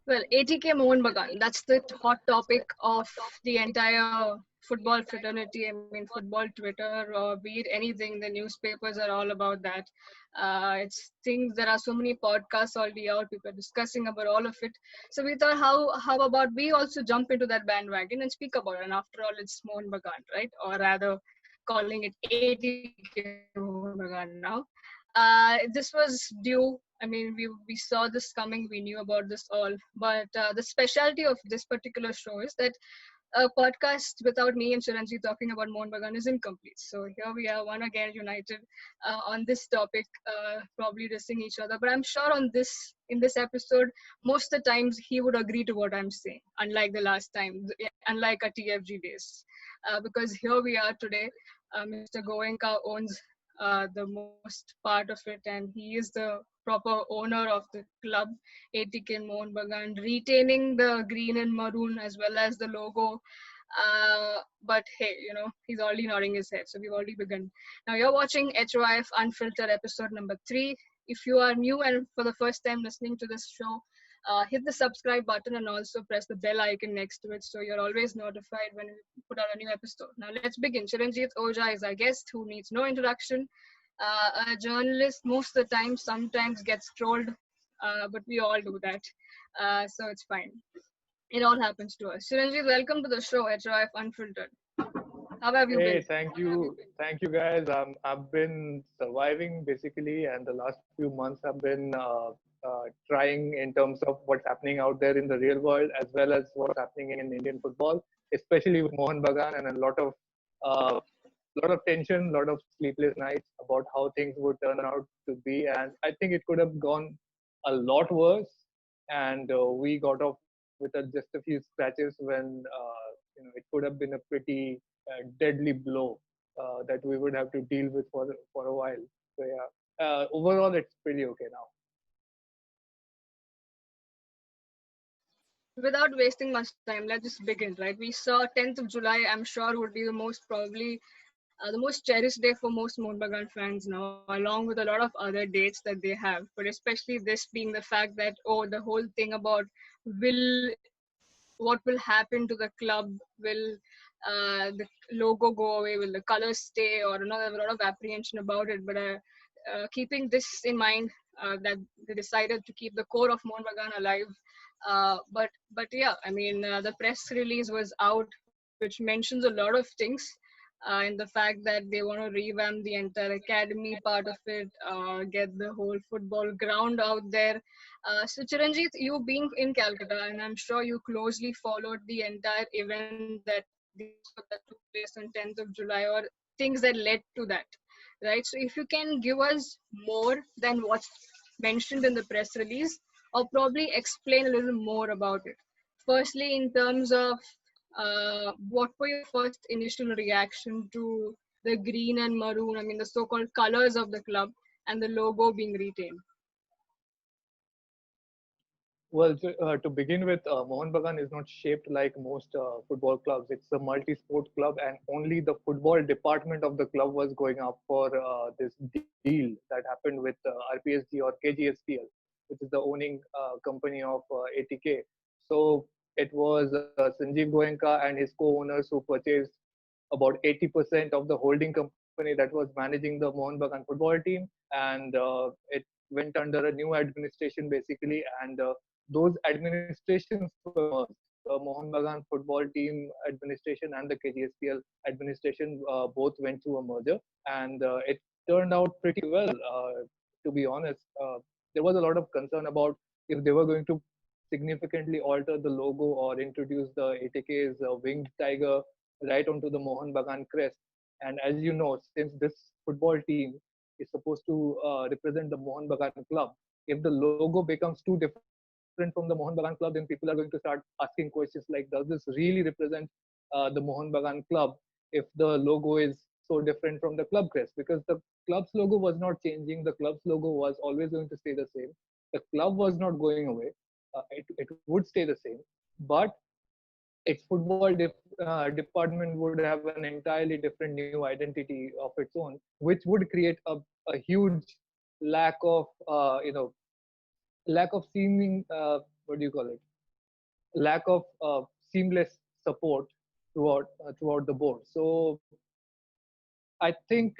Well, ATK Mohun Bagan, that's the hot topic of the entire football fraternity. I mean, football Twitter or be it anything, the newspapers are all about that. It's things, there are so many podcasts already out, people are discussing about all of it. So we thought, how about we also jump into that bandwagon and speak about it? And after all, it's Mohun Bagan, right? Or rather, calling it ATK Mohun Bagan now. This was due. I mean, we saw this coming. We knew about this all. But the specialty of this particular show is that a podcast without me and Chiranjit talking about Mohun Bagan is incomplete. So here we are, one again united on this topic, probably dissing each other. But I'm sure in this episode, most of the times he would agree to what I'm saying, unlike the last time, unlike our TFG days. Because here we are today. Mr. Goenka owns the most part of it, and he is the proper owner of the club, ATK Mohun Bagan, retaining the green and maroon as well as the logo. But hey, he's already nodding his head, so we've already begun. Now you're watching HOIF Unfiltered episode number 3. If you are new and for the first time listening to this show, hit the subscribe button and also press the bell icon next to it so you're always notified when we put out a new episode. Now let's begin. Chiranjit Ojha is our guest who needs no introduction. A journalist most of the time sometimes gets trolled, but we all do that. So it's fine. It all happens to us. Chiranjit, welcome to the show, HOIF Unfiltered. How have you Hey, been? thank you guys. I've been surviving basically, and the last few months have been trying in terms of what's happening out there in the real world, as well as what's happening in Indian football, especially with Mohun Bagan, and a lot of tension, a lot of sleepless nights about how things would turn out to be. And I think it could have gone a lot worse, and we got off with just a few scratches when it could have been a pretty deadly blow that we would have to deal with for a while. So yeah, overall it's pretty okay now. Without wasting much time, let's just begin, right? We saw 10th of July, I'm sure would be the most probably the most cherished day for most Mohun Bagan fans now, along with a lot of other dates that they have. But especially this being the fact that, oh, the whole thing about will what will happen to the club, will the logo go away, will the colors stay, or a lot of apprehension about it. But keeping this in mind, that they decided to keep the core of Mohun Bagan alive. But yeah, I mean, the press release was out, which mentions a lot of things. In the fact that they want to revamp the entire academy part of it, get the whole football ground out there. So Chiranjit, you being in Calcutta, and I'm sure you closely followed the entire event that took place on 10th of July, or things that led to that, right? So if you can give us more than what's mentioned in the press release, or probably explain a little more about it. Firstly, in terms of what were your first initial reaction to the green and maroon, I mean the so-called colors of the club and the logo being retained? Well, to begin with, Mohun Bagan is not shaped like most football clubs. It's a multi-sport club, and only the football department of the club was going up for this deal that happened with RPSG or KGSPL, which is the owning company of ATK. So it was Sanjeev Goenka and his co-owners who purchased about 80% of the holding company that was managing the Mohun Bagan football team, and it went under a new administration basically, and those administrations were merged. The Mohun Bagan football team administration and the KGSPL administration both went through a merger, and it turned out pretty well. To be honest, there was a lot of concern about if they were going to significantly alter the logo or introduce the ATK's winged tiger right onto the Mohun Bagan crest. And as you know, since this football team is supposed to represent the Mohun Bagan club, if the logo becomes too different from the Mohun Bagan club, then people are going to start asking questions like, does this really represent the Mohun Bagan club if the logo is so different from the club crest? Because the club's logo was not changing, the club's logo was always going to stay the same. The club was not going away. It would stay the same, but its department would have an entirely different new identity of its own, which would create a huge lack of lack of seeming what do you call it, lack of seamless support throughout the board. So I think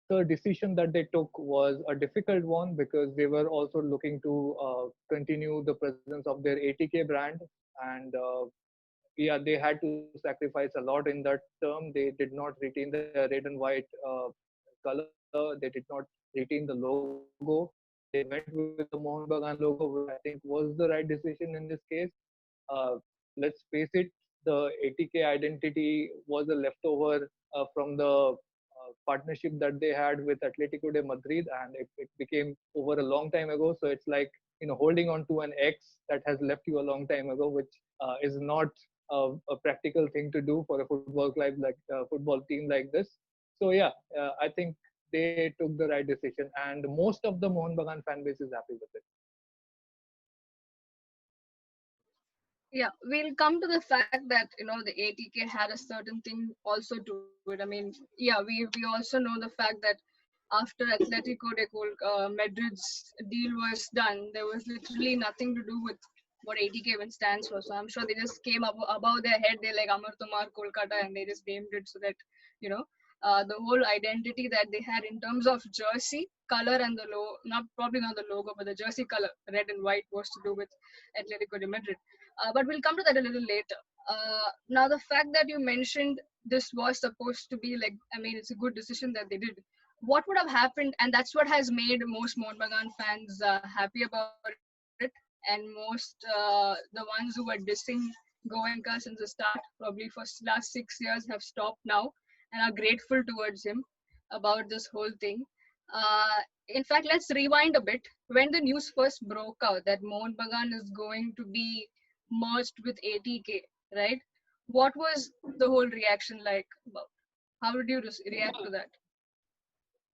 the decision that they took was a difficult one because they were also looking to continue the presence of their ATK brand, and yeah, they had to sacrifice a lot in that term. They did not retain the red and white color. They did not retain the logo. They went with the Mohun Bagan logo, which I think was the right decision in this case. Uh, let's face it, the ATK identity was a leftover from the partnership that they had with Atletico de Madrid, and it became over a long time ago. So it's like, holding on to an ex that has left you a long time ago, which is not a practical thing to do for a football club like football team like this. So yeah, I think they took the right decision, and most of the Mohun Bagan fan base is happy with it. Yeah, we'll come to the fact that the ATK had a certain thing also to it. I mean, yeah, we also know the fact that after Atletico de Madrid's deal was done, there was literally nothing to do with what ATK even stands for. So I'm sure they just came up above their head. They like Amar Tumar Kolkata, and they just named it so that you know the whole identity that they had in terms of jersey color and the logo, not probably not the logo, but the jersey color, red and white, was to do with Atletico de Madrid. But we'll come to that a little later. Now, the fact that you mentioned this was supposed to be like, I mean, it's a good decision that they did. What would have happened, and that's what has made most Mohun Bagan fans happy about it, and most the ones who were dissing Goenka since the start, probably for last 6 years, have stopped now and are grateful towards him about this whole thing. In fact, let's rewind a bit. When the news first broke out that Mohun Bagan is going to be merged with ATK, right? What was the whole reaction like? How did you react to that?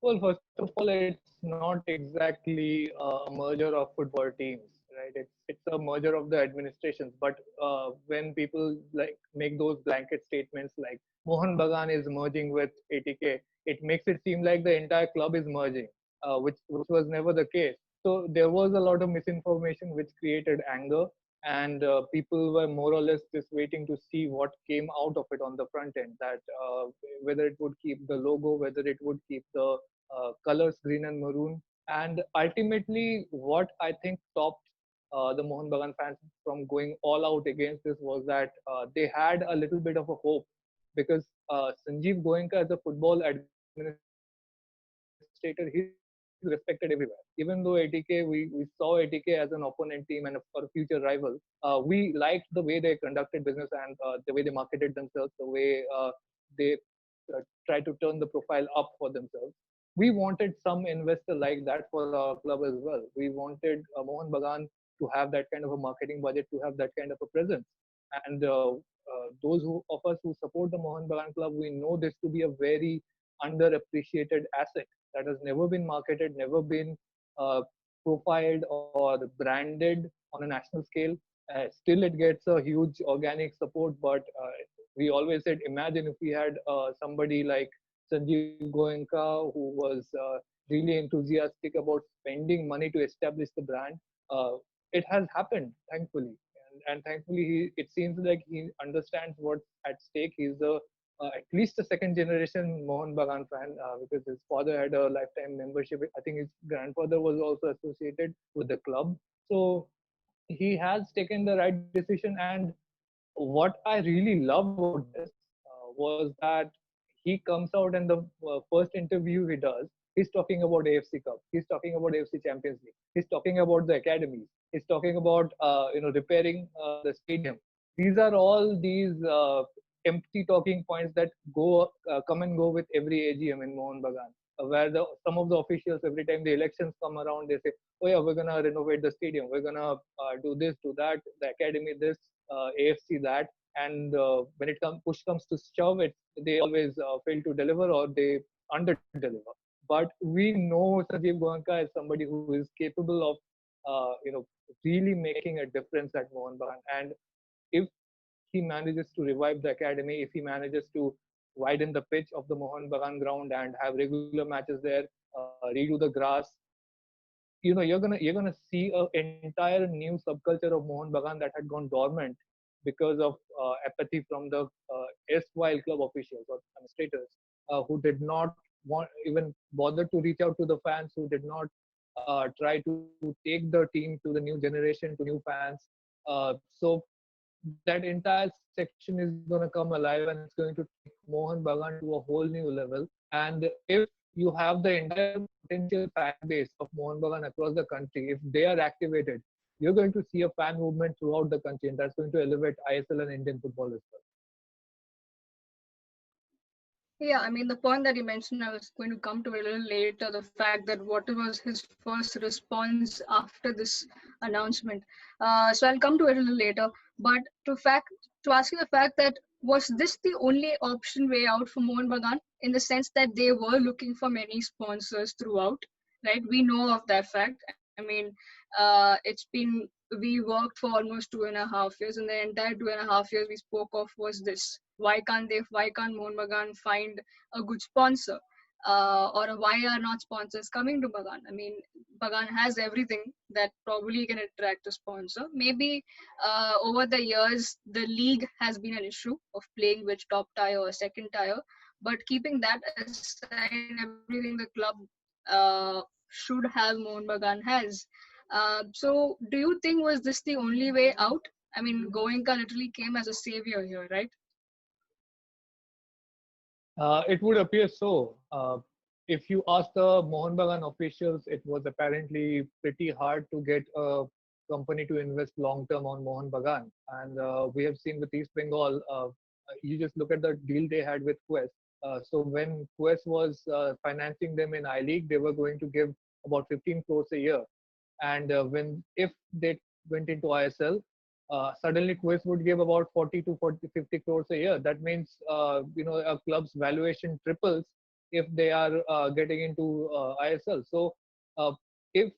Well, first of all, it's not exactly a merger of football teams, right? It's a merger of the administrations. But when people like make those blanket statements like Mohun Bagan is merging with ATK, it makes it seem like the entire club is merging, which was never the case. So there was a lot of misinformation which created anger, and people were more or less just waiting to see what came out of it on the front end. That whether it would keep the logo, whether it would keep the colors green and maroon. And ultimately, what I think stopped the Mohun Bagan fans from going all out against this was that they had a little bit of a hope because Sanjeev Goenka as a football administrator, he's respected everywhere. Even though ATK, we saw ATK as an opponent team and for a future rival. We liked the way they conducted business and the way they marketed themselves, the way they try to turn the profile up for themselves. We wanted some investor like that for our club as well. We wanted Mohun Bagan to have that kind of a marketing budget, to have that kind of a presence. And those of us who support the Mohun Bagan club, we know this to be a very underappreciated asset that has never been marketed, never been uh, profiled or branded on a national scale. Still, it gets a huge organic support, but we always said, imagine if we had somebody like Sanjeev Goenka, who was really enthusiastic about spending money to establish the brand. Uh, it has happened, thankfully. And thankfully, it seems like he understands what's at stake. He's at least a second generation Mohun Bagan fan because his father had a lifetime membership. I think his grandfather was also associated with the club. So he has taken the right decision. And what I really loved about this was that he comes out and the first interview he does, he's talking about AFC Cup, he's talking about AFC Champions League, he's talking about the academies, he's talking about repairing the stadium. These are all these empty talking points that go come and go with every AGM in Mohun Bagan, where some of the officials, every time the elections come around, they say, oh yeah, we're gonna renovate the stadium, we're gonna do this, do that, the academy this, AFC that. And when it comes push comes to shove, they always fail to deliver or they under deliver. But we know Sanjeev Goenka is somebody who is capable of really making a difference at Mohun Bagan. And if he manages to revive the academy, if he manages to widen the pitch of the Mohun Bagan ground and have regular matches there, redo the grass, you're gonna see an entire new subculture of Mohun Bagan that had gone dormant because of apathy from the erstwhile club officials or administrators who did not want even bother to reach out to the fans, who did not try to take the team to the new generation, to new fans. So that entire section is going to come alive and it's going to take Mohun Bagan to a whole new level. And if you have the entire potential fan base of Mohun Bagan across the country, if they are activated, you're going to see a fan movement throughout the country, and that's going to elevate ISL and Indian football as well. Yeah, I mean, the point that you mentioned, I was going to come to a little later, the fact that what was his first response after this announcement. So I'll come to it a little later. But to ask you the fact that was this the only option way out for Mohun Bagan in the sense that they were looking for many sponsors throughout, right? We know of that fact. I mean, we worked for almost 2.5 years, and the entire 2.5 years we spoke of was this: why can't Mohun Bagan find a good sponsor, or why are not sponsors coming to Bagan? I mean, Bagan has everything that probably can attract a sponsor. Maybe over the years the league has been an issue of playing which top tier or second tier, but keeping that aside, everything the club should have, Mohun Bagan has. So do you think was this the only way out? I mean, Goenka literally came as a savior here, right? It would appear so. If you ask the Mohun Bagan officials, it was apparently pretty hard to get a company to invest long term on Mohun Bagan. And we have seen with East Bengal, you just look at the deal they had with Quest. So when Quest was financing them in I League, they were going to give about 15 crores a year. And when if they went into ISL, suddenly Quiz would give about 40 to 40, 50 crores a year. That means a club's valuation triples if they are getting into ISL. So uh, if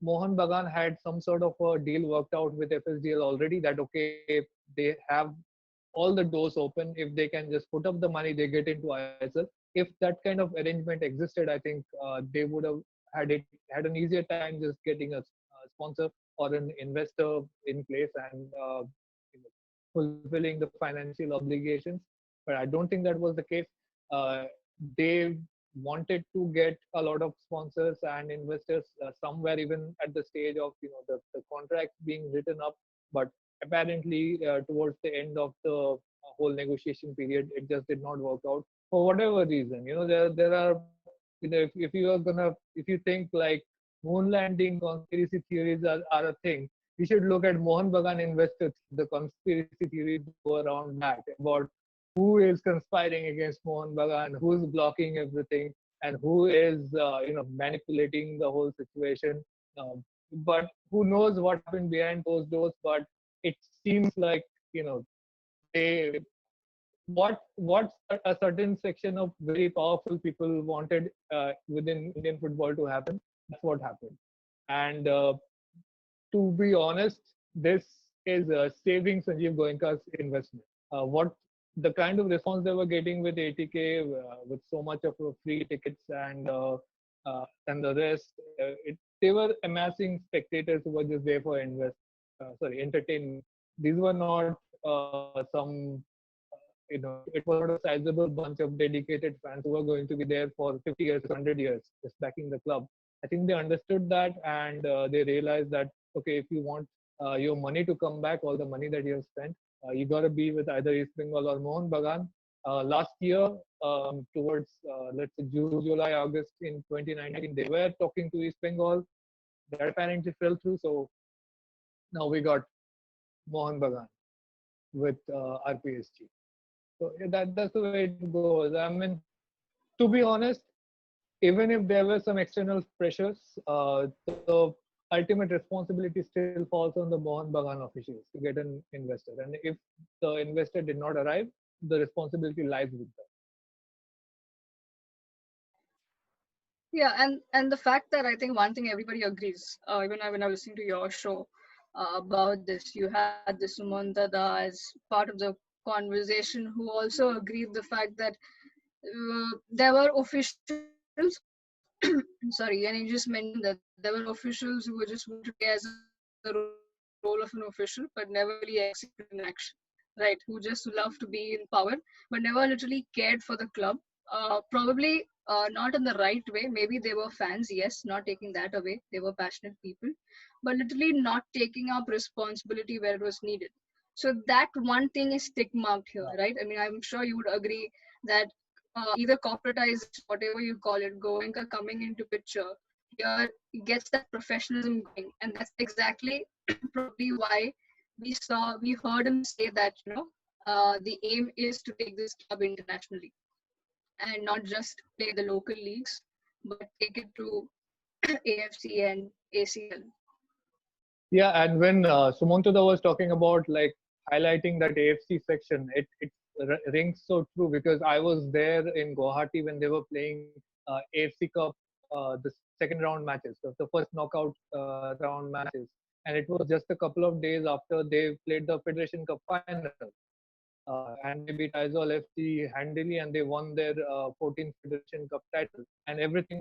Mohun Bagan had some sort of a deal worked out with FSDL already, that okay, they have all the doors open. If they can just put up the money, they get into ISL. If that kind of arrangement existed, I think they would have had an easier time just getting a sponsor or an investor in place and fulfilling the financial obligations. But I don't think that was the case. Uh, they wanted to get a lot of sponsors and investors somewhere even at the stage of the contract being written up, but apparently towards the end of the whole negotiation period it just did not work out for whatever reason. There are if you are gonna if you think like moon landing conspiracy theories are a thing, we should look at Mohun Bagan investors. The conspiracy theories go around that about who is conspiring against Mohun Bagan, who's blocking everything, and who is manipulating the whole situation. But who knows what happened behind those doors? But it seems like they what a certain section of very powerful people wanted within Indian football to happen. That's what happened. And to be honest, this is saving Sanjeev Goenka's investment. What the kind of response they were getting with ATK, with so much of free tickets and the rest, they were amassing spectators who were just there for entertainment. These were not some it was not a sizable bunch of dedicated fans who were going to be there for 50 years, 100 years, just backing the club. I think they understood that and they realized that, okay, if you want your money to come back, all the money that you have spent, you got to be with either East Bengal or Mohun Bagan. Last year, towards let's say June, July, August in 2019, they were talking to East Bengal. That apparently fell through. So now we got Mohun Bagan with RPSG. So that's the way it goes. I mean, to be honest, even if there were some external pressures, the ultimate responsibility still falls on the Mohun Bagan officials to get an investor. And if the investor did not arrive, the responsibility lies with them. Yeah, and the fact that I think one thing everybody agrees, even when I was listening to your show about this, you had this Sumant Dada as part of the conversation who also agreed the fact that there were officials sorry, and you just mentioned that there were officials who were just wanted to play as a role model, role of an official, but never really executed in action, right? Who just love to be in power, but never literally cared for the club. Probably not in the right way. Maybe they were fans, yes, not taking that away. They were passionate people, but literally not taking up responsibility where it was needed. So that one thing is stick marked here, right? I mean, I'm sure you would agree that either corporatization, whatever you call it, Goenka coming into picture here gets that professionalism going, and that's exactly probably why we heard him say that the aim is to take this club internationally and not just play the local leagues, but take it to AFC and ACL. Yeah, and when Sumantada was talking about like highlighting that AFC section, it rings so true because I was there in Guwahati when they were playing AFC Cup, the second round matches, the first knockout round matches, and it was just a couple of days after they played the Federation Cup final. And they beat Aizawl FC handily, and they won their 14th Federation Cup title. And everybody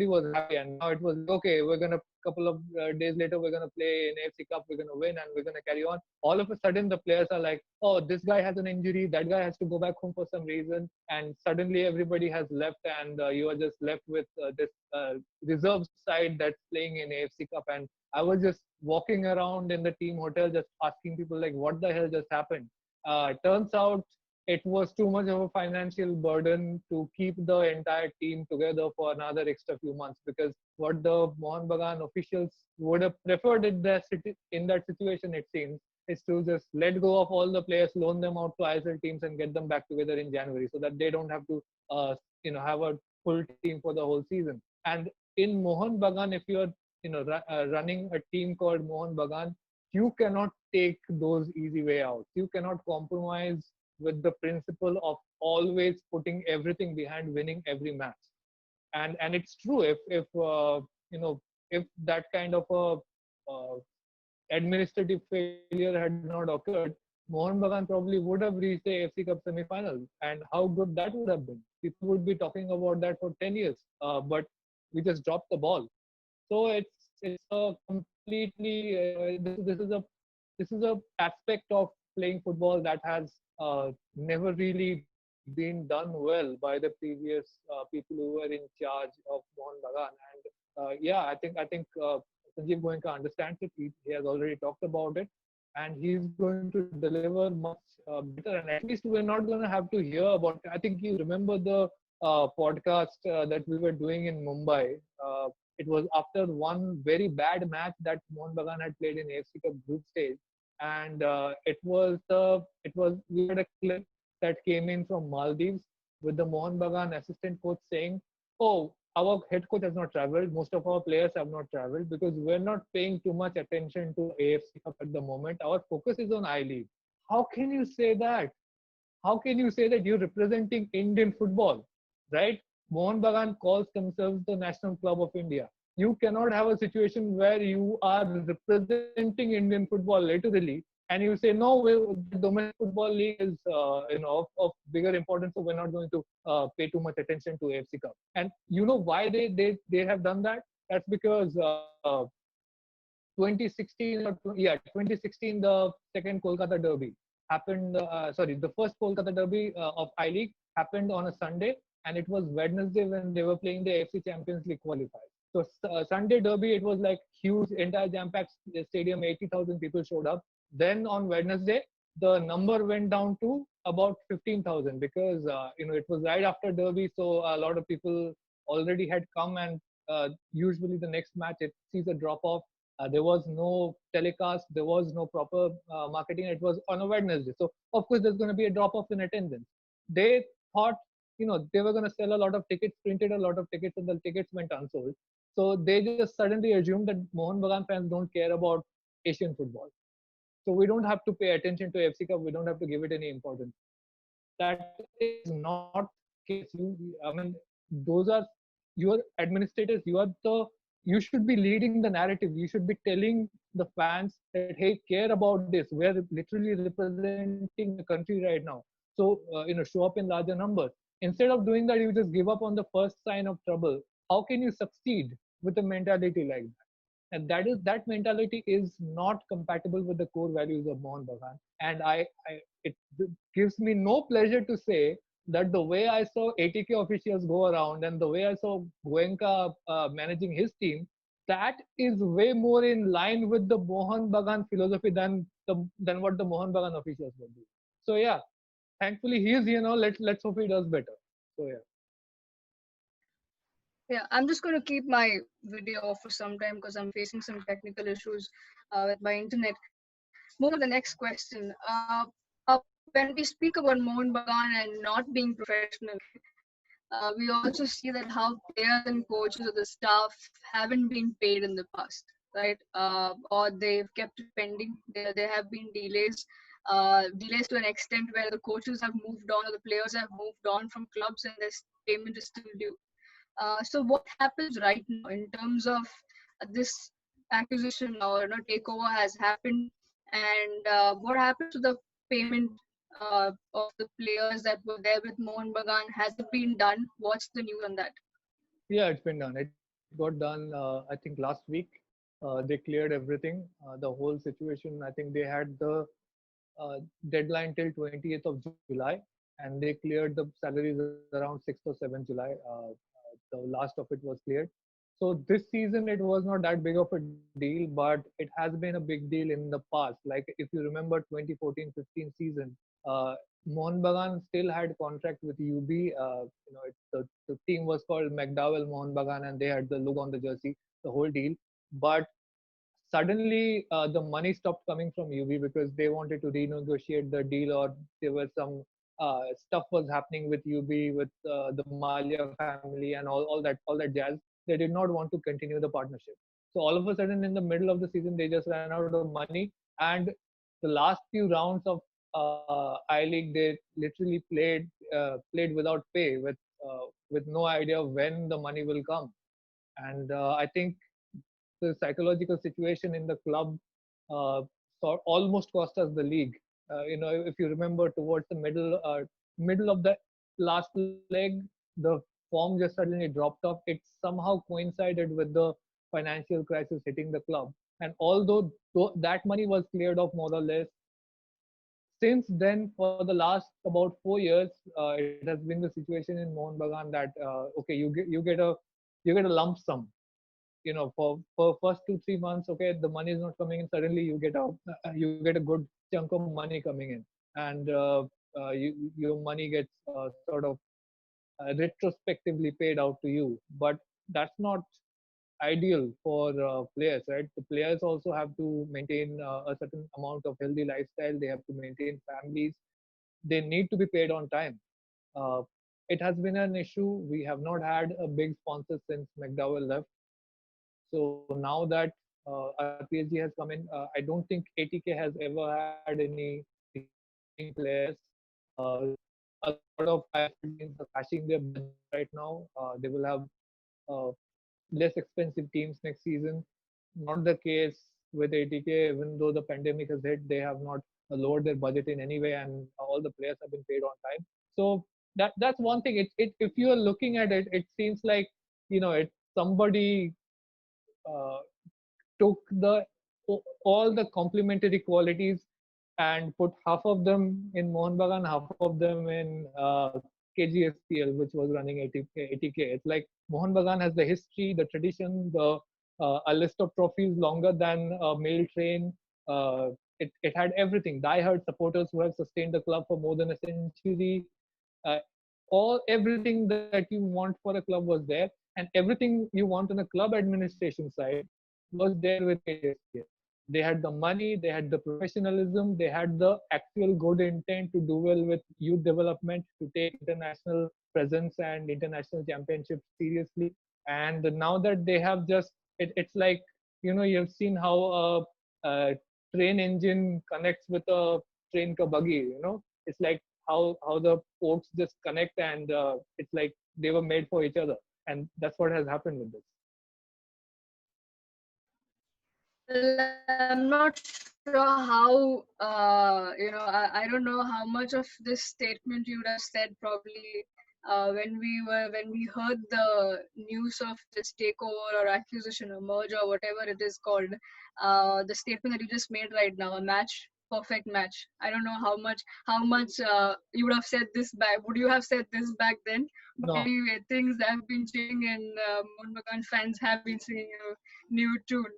was happy. And now it was like, okay, we're gonna couple of days later we're gonna play in AFC Cup, we're gonna win, and we're gonna carry on. All of a sudden, the players are like, oh, this guy has an injury, that guy has to go back home for some reason, and suddenly everybody has left, and you are just left with this reserve side that's playing in AFC Cup. And I was just walking around in the team hotel, just asking people like, what the hell just happened? Turns out it was too much of a financial burden to keep the entire team together for another extra few months, because what the Mohun Bagan officials would have preferred in that situation, it seems, is to just let go of all the players, loan them out to ISL teams, and get them back together in January, so that they don't have to have a full team for the whole season. And in Mohun Bagan, if you're running a team called Mohun Bagan, you cannot take those easy way out. You cannot compromise with the principle of always putting everything behind winning every match. And it's true, if that kind of a administrative failure had not occurred, Mohun Bagan probably would have reached the AFC Cup semi-final, and how good that would have been. People would be talking about that for 10 years, but we just dropped the ball. So it's a completely this is a aspect of playing football that has never really been done well by the previous people who were in charge of Mohun Bagan. And yeah, I think Sanjeev Goenka understands it. He has already talked about it, and he's going to deliver much better. And at least we're not going to have to hear about. I think you remember the podcast that we were doing in Mumbai. It was after one very bad match that Mohun Bagan had played in AFC Cup group stage, and we had a clip that came in from Maldives with the Mohun Bagan assistant coach saying, "Oh, our head coach has not travelled. Most of our players have not travelled because we're not paying too much attention to AFC Cup at the moment. Our focus is on I League." How can you say that? How can you say that you're representing Indian football, right? Mohun Bagan calls themselves the National Club of India. You cannot have a situation where you are representing Indian football literally, and you say no, the domestic football league is of bigger importance, so we're not going to pay too much attention to AFC Cup. And you know why they have done that? That's because 2016 2016, the second Kolkata derby happened. The first Kolkata derby of I League happened on a Sunday, and it was Wednesday when they were playing the AFC Champions League qualifiers. So Sunday derby, it was like huge, entire jam-packed stadium, 80,000 people showed up. Then on Wednesday, the number went down to about 15,000 because it was right after derby, so a lot of people already had come, and usually the next match it sees a drop off. There was no telecast, there was no proper marketing. It was on a Wednesday, so of course there's going to be a drop off in attendance. They thought they were going to sell a lot of tickets, printed a lot of tickets, and the tickets went unsold. So they just suddenly assumed that Mohun Bagan fans don't care about Asian football. So we don't have to pay attention to FC Cup. We don't have to give it any importance. That is not the case. Those are your administrators. You should be leading the narrative. You should be telling the fans that, hey, care about this. We are literally representing the country right now. So show up in larger numbers. Instead of doing that, you just give up on the first sign of trouble. How can you succeed with a mentality like that? and that mentality is not compatible with the core values of Mohun Bagan. And it gives me no pleasure to say that the way I saw ATK officials go around and the way I saw Goenka managing his team, that is way more in line with the Mohun Bagan philosophy than what the Mohun Bagan officials would do. So yeah, thankfully he is, let's hope he does better. So yeah. Yeah, I'm just going to keep my video off for some time because I'm facing some technical issues with my internet. Move on to the next question. When we speak about Mohun Bagan and not being professional, we also see that how players and coaches or the staff haven't been paid in the past, right? Or they've kept it pending. There have been delays to an extent where the coaches have moved on or the players have moved on from clubs and this payment is still due. So what happens right now in terms of this acquisition or takeover has happened, and what happens to the payment of the players that were there with Mohun Bagan? Has it been done? What's the news on that? Yeah, it's been done. It got done, I think, last week. They cleared everything, the whole situation. I think they had the deadline till 20th of July, and they cleared the salaries around 6th or 7th July. The last of it was cleared. So this season it was not that big of a deal, but it has been a big deal in the past. Like if you remember 2014-15 season, uh, Mohun Bagan still had contract with UB. The team was called McDowell Mohun Bagan, and they had the logo on the jersey, the whole deal. But suddenly the money stopped coming from UB because they wanted to renegotiate the deal, or there was some stuff was happening with UB with the Malia family and all that jazz. They did not want to continue the partnership. So all of a sudden, in the middle of the season, they just ran out of money, and the last few rounds of I League, they literally played without pay, with no idea when the money will come. And I think the psychological situation in the club almost cost us the league. If you remember, towards the middle of the last leg, the form just suddenly dropped off. It somehow coincided with the financial crisis hitting the club. And although that money was cleared off more or less, since then, for the last about 4 years, it has been the situation in Mohun Bagan that okay, you get a lump sum, for first 2-3 months. Okay, the money is not coming in. Suddenly you get a good chunk of money coming in, and your money gets sort of retrospectively paid out to you. But that's not ideal for players, right? The players also have to maintain a certain amount of healthy lifestyle. They have to maintain families. They need to be paid on time. uh, it has been an issue. We have not had a big sponsor since McDowell left. So now that RPSG has come in, I don't think ATK has ever had any declining players. Uh, a lot of ISL teams are slashing their budget right now. They will have uh, less expensive teams next season. Not the case with ATK. Even though the pandemic has hit, they have not lowered their budget in any way, and all the players have been paid on time. So that's one thing. If you are looking at it, it seems like it's somebody uh, took all the complementary qualities and put half of them in Mohun Bagan, half of them in KGSPL, which was running ATK. It's like Mohun Bagan has the history, the tradition, the a list of trophies longer than a mail train. It had everything. Die-hard supporters who have sustained the club for more than a century. Uh, everything that you want for a club was there, and everything you want on a club administration side was there with KJSPL. They had the money, they had the professionalism, they had the actual good intent to do well with youth development, to take international presence and international championships seriously. And now that they have it's like, you've seen how a train engine connects with a train ka buggy. It's like how the ports just connect, and it's like they were made for each other, and that's what has happened with this. Well, I'm not sure how, I don't know how much of this statement you would have said probably When we heard the news of this takeover or acquisition or merger or whatever it is called, the statement that you just made right now, a match, perfect match. I don't know how much you would have said this back. Would you have said this back then? But No, anyway, things have been changing, and Mohun Bagan fans have been singing a new tune.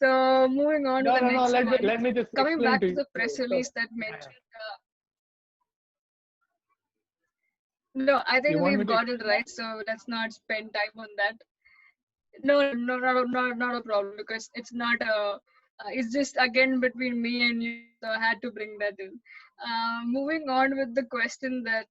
So moving on to no, the no, no. next one. Let me just Coming explain back to to you. the press So, release that yeah, mentioned. No, I you think want me we've to got explain it that? right. So let's not spend time on that. No, not a problem because it's not a. It's just again between me and you, so I had to bring that in. Moving on with the question that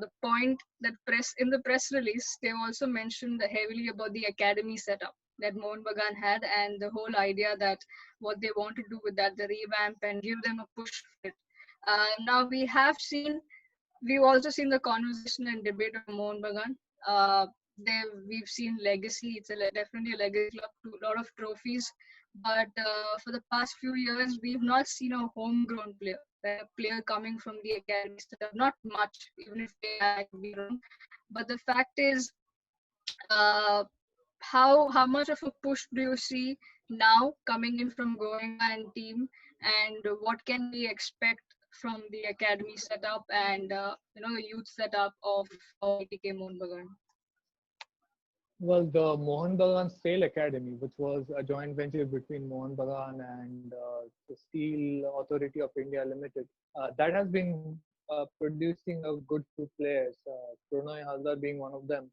the point that press in the press release, they also mentioned heavily about the academy setup that Mohun Bagan had and the whole idea that what they want to do with that, the revamp and give them a push for it. Now we've also seen the conversation and debate of Mohun Bagan. We've seen legacy. It's definitely a legacy club, a lot of trophies. But for the past few years, we've not seen a homegrown player, right? A player coming from the academy setup. Not much, even if I could be wrong. But the fact is, uh, how much of a push do you see now coming in from Goenka and team, and what can we expect from the academy setup and the youth setup of ATK Mohun Bagan? Well, the Mohun Bagan Sail Academy, which was a joint venture between Mohun Bagan and the Steel Authority of India Limited, that has been producing a good few players, Pranay Haldar being one of them,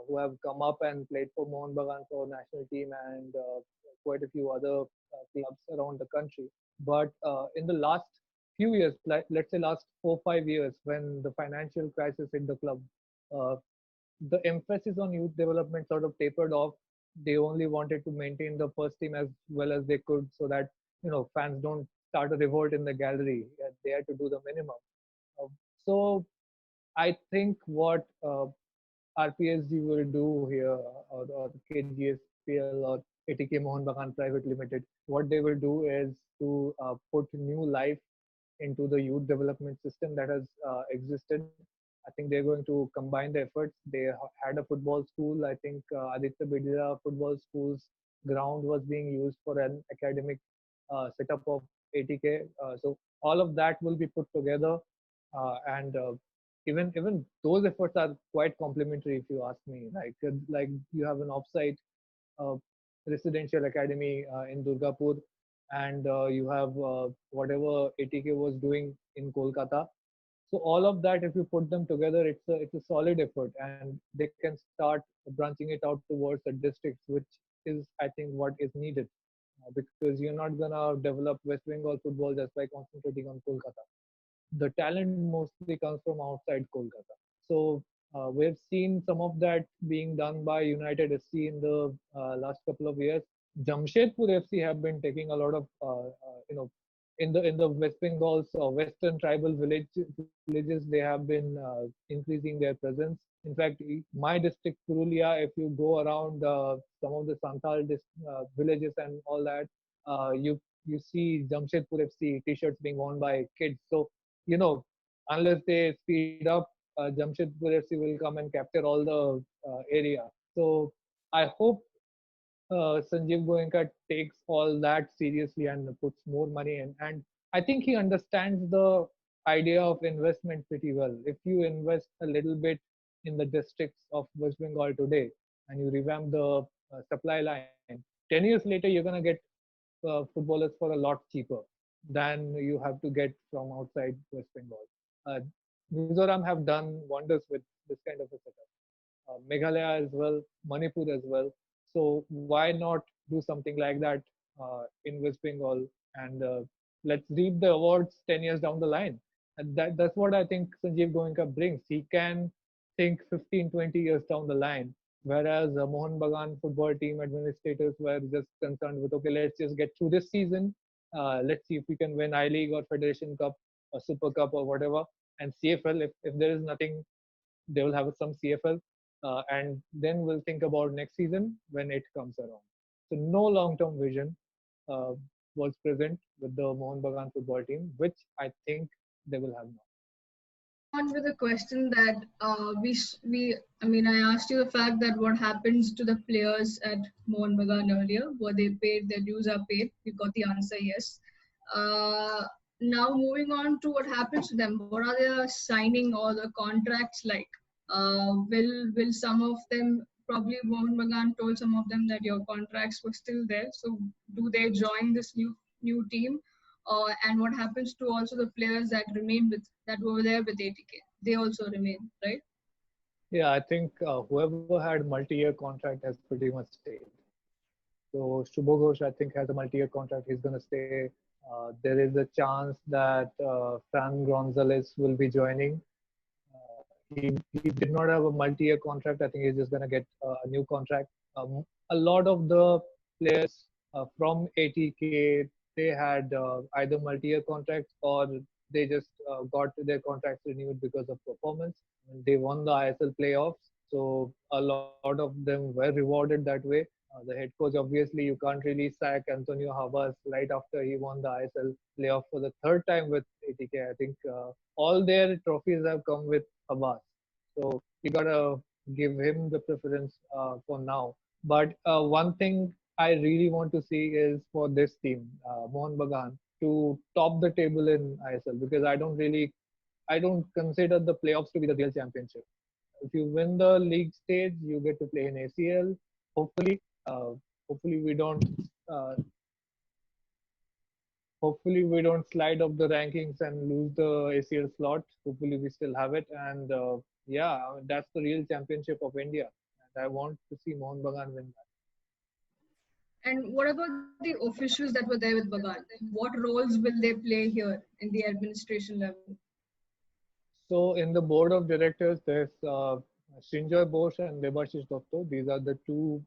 who have come up and played for Mohun Bagan for national team and quite a few other clubs around the country. But in the last few years, like let's say last 4 5 years, when the financial crisis hit the club, uh, the emphasis on youth development sort of tapered off. They only wanted to maintain the first team as well as they could, so that fans don't start a revolt in the gallery. They had to do the minimum. Uh, so I think what RPSG will do here, or KGSPL or ATK Mohun Bagan Private Limited, what they will do is to put new life into the youth development system that has existed. I think they're going to combine the efforts. They had a football school. I think Aditya Bidila Football School's ground was being used for an academic setup of ATK. So all of that will be put together, and even those efforts are quite complementary, if you ask me. Like you have an offsite uh, residential academy in Durgapur, and you have whatever ATK was doing in Kolkata. So all of that, if you put them together, it's a solid effort, and they can start branching it out towards the districts, which is, I think, what is needed, because you're not gonna develop West Bengal football just by concentrating on Kolkata. The talent mostly comes from outside Kolkata. So we've seen some of that being done by United FC in the last couple of years. Jamshedpur FC have been taking a lot of in the West Bengal's western tribal villages. They have been increasing their presence. In fact, my district Purulia, if you go around some of the Santhal villages and all that, you see Jamshedpur FC t-shirts being worn by kids. So you know, unless they speed up, Jamshedpur FC will come and capture all the area. So I hope Sanjeev Goenka takes all that seriously and puts more money in. And I think he understands the idea of investment pretty well. If you invest a little bit in the districts of West Bengal today and you revamp the supply line, 10 years later, you're going to get footballers for a lot cheaper than you have to get from outside West Bengal. Uh, Mizoram have done wonders with this kind of a setup. Meghalaya as well, Manipur as well. So why not do something like that in West Bengal, and let's reap the awards 10 years down the line. And that's what I think Sanjeev Goenka brings. He can think 15, 20 years down the line, whereas Mohun Bagan football team administrators were just concerned with, okay, let's just get through this season. Let's see if we can win I League or Federation Cup or Super Cup or whatever. And CFL, if there is nothing, they will have some CFL, and then we'll think about next season when it comes around. So no long-term vision uh, was present with the Mohun Bagan football team, which I think they will have now. on with a question that I mean, I asked you the fact that what happens to the players at Mohun Bagan earlier? Were they paid? Their dues are paid? You got the answer, yes. Uh, Now moving on to what happens to them. What are their signing or the contracts like? Will some of them, probably Mohun Bagan told some of them that your contracts were still there. So do they join this new team? And what happens to also the players that remain with that were there with ATK? They also remain, right? Yeah, I think whoever had multi-year contract has pretty much stayed. So Shubho Ghosh, I think, has a multi-year contract. He's going to stay. There is a chance that Fran Gonzalez will be joining. He did not have a multi-year contract. I think he's just going to get a new contract. A lot of the players from ATK, they had either multi-year contracts or they just got their contracts renewed because of performance. They won the ISL playoffs, so a lot of them were rewarded that way. The head coach, obviously, you can't really sack Antonio Habas right after he won the ISL playoff for the third time with ATK. I think all their trophies have come with Habas. So you gotta give him the preference for now. But one thing I really want to see is for this team, Mohun Bagan, to top the table in ISL because I don't consider the playoffs to be the real championship. If you win the league stage, you get to play in ACL. Hopefully, hopefully we don't uh, hopefully we don't slide up the rankings and lose the ACL slot. Hopefully we still have it, and yeah, that's the real championship of India. And I want to see Mohun Bagan win that. And what about the officials that were there with Bagan? What roles will they play here in the administration level? So in the board of directors, there's Srinjoy Bose and Debashish Dotto. These are the two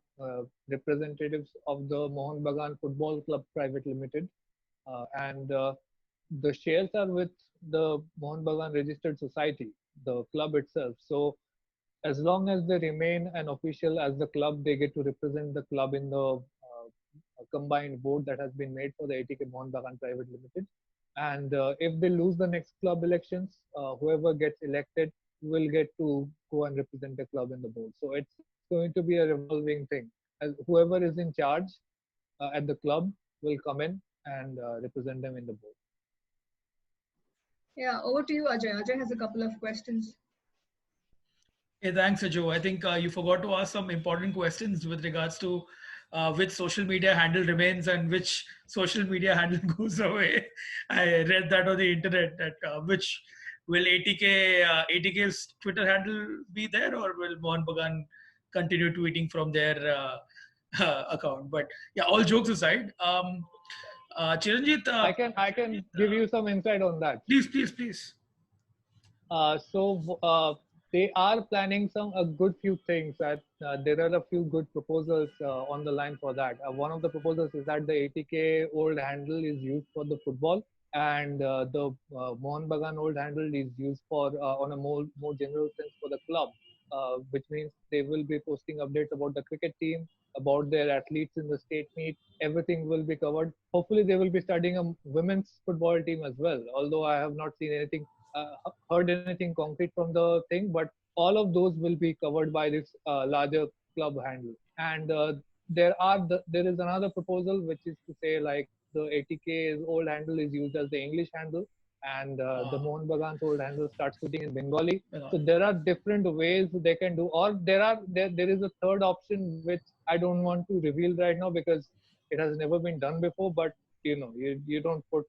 representatives of the Mohun Bagan Football Club Private Limited, and the shares are with the Mohun Bagan Registered Society, the club itself. So as long as they remain an official as the club, they get to represent the club in the combined board that has been made for the ATK Mohun Bagan Private Limited. And if they lose the next club elections, whoever gets elected will get to go and represent the club in the board. So it's going to be a revolving thing. As whoever is in charge at the club will come in and represent them in the board. Yeah, over to you, Ajay. Ajay has a couple of questions. Hey, thanks, Siju. I think you forgot to ask some important questions with regards to which social media handle remains and which social media handle goes away. I read that on the internet that which will ATK's Twitter handle be there, or will Mohun Bagan continue tweeting from their account? But yeah, all jokes aside, Chiranjit, I can give you some insight on that. please. So they are planning some a good few things. That there are a few good proposals on the line for that. One of the proposals is that the ATK old handle is used for the football, and the Mohun Bagan old handle is used for on a more general sense for the club, which means they will be posting updates about the cricket team, about their athletes in the state meet. Everything will be covered. Hopefully, they will be starting a women's football team as well. Although I have not seen anything heard anything concrete from the thing, but all of those will be covered by this larger club handle. And there is another proposal which is to say like the ATK's old handle is used as the English handle, and the Mohun Bagan's old handle starts tweeting in Bengali. So there are different ways they can do, or there is a third option which I don't want to reveal right now because it has never been done before. But you don't put